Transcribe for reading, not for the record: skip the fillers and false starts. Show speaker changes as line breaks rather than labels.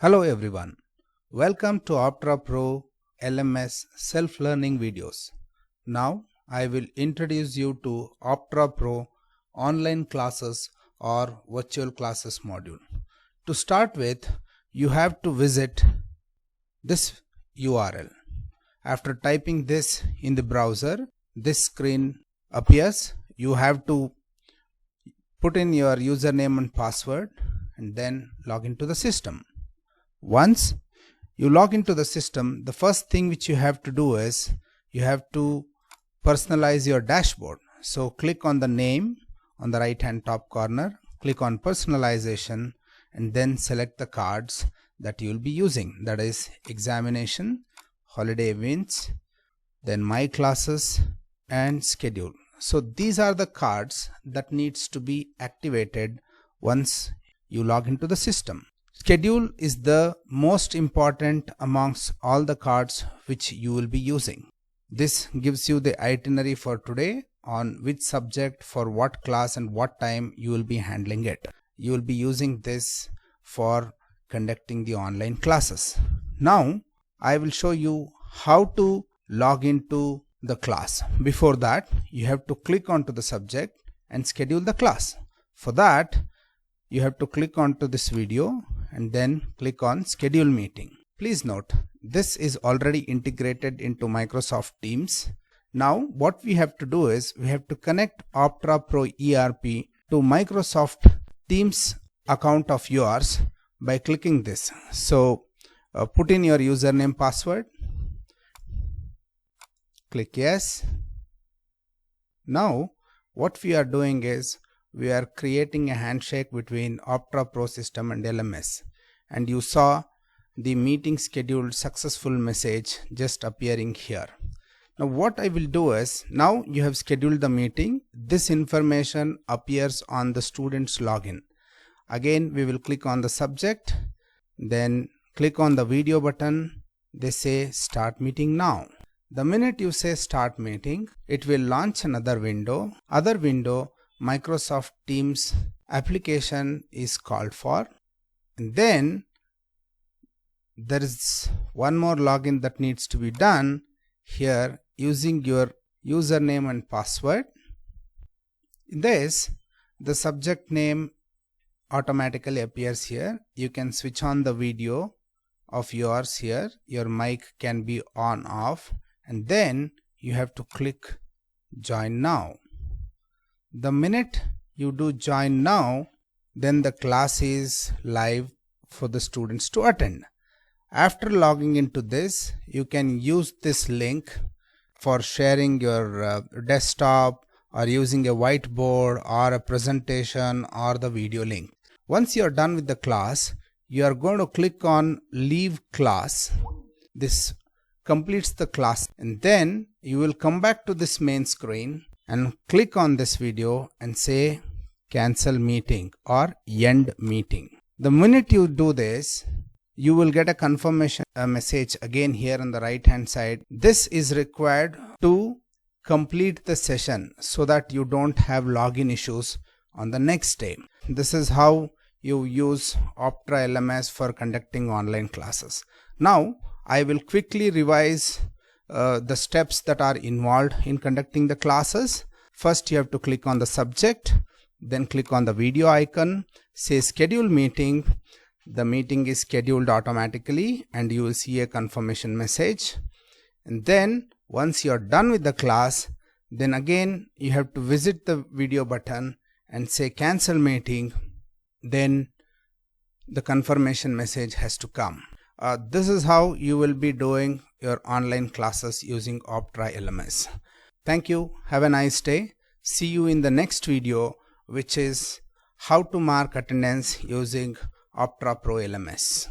Hello everyone, welcome to OPTRAPro LMS self-learning videos. Now I will introduce you to OPTRAPro online classes or virtual classes module. To start with, you have to visit this URL. After typing this in the browser, this screen appears. You have to put in your username and password and then log into the system. Once you log into the system, the first thing which you have to do is you have to personalize your dashboard. So click on the name on the right hand top corner, click on personalization and then select the cards that you will be using, that is examination, holiday events, then my classes and schedule. So these are the cards that needs to be activated once you log into the system. Schedule is the most important amongst all the cards which you will be using. This gives you the itinerary for today on which subject, for what class and what time you will be handling it. You will be using this for conducting the online classes. Now I will show you how to log into the class. Before that, you have to click onto the subject and schedule the class. For that, you have to click onto this video and then click on schedule meeting. Please note, this is already integrated into Microsoft Teams. Now what we have to do is we have to connect OPTRAPro ERP to Microsoft Teams account of yours by clicking this. So put in your username, password, click yes. Now what we are doing is we are creating a handshake between OPTRAPro system and LMS, and you saw the meeting scheduled successful message just appearing here. Now what I will do is, now you have scheduled the meeting, this information appears on the student's login. Again we will click on the subject, then click on the video button. They say start meeting now. The minute you say start meeting, it will launch another window. Other window, Microsoft Teams application is called for, and then there is one more login that needs to be done here using your username and password. In this, the subject name automatically appears here. You can switch on the video of yours here, your mic can be on off, and then you have to click join now. The minute you do join now, then the class is live for the students to attend. After logging into this, you can use this link for sharing your desktop or using a whiteboard or a presentation or the video link. Once you are done with the class, you are going to click on leave class. This completes the class, and then you will come back to this main screen and click on this video and say cancel meeting or end meeting. The minute you do this, you will get a confirmation message again here on the right hand side. This is required to complete the session so that you don't have login issues on the next day. This is how you use OPTRA LMS for conducting online classes. Now I will quickly revise the steps that are involved in conducting the classes. First you have to click on the subject, then click on the video icon, say schedule meeting. The meeting is scheduled automatically and you will see a confirmation message. And then once you are done with the class, then again you have to visit the video button and say cancel meeting. Then the confirmation message has to come. This is how you will be doing your online classes using OPTRA LMS. Thank you. Have a nice day. See you in the next video, which is how to mark attendance using OPTRAPro LMS.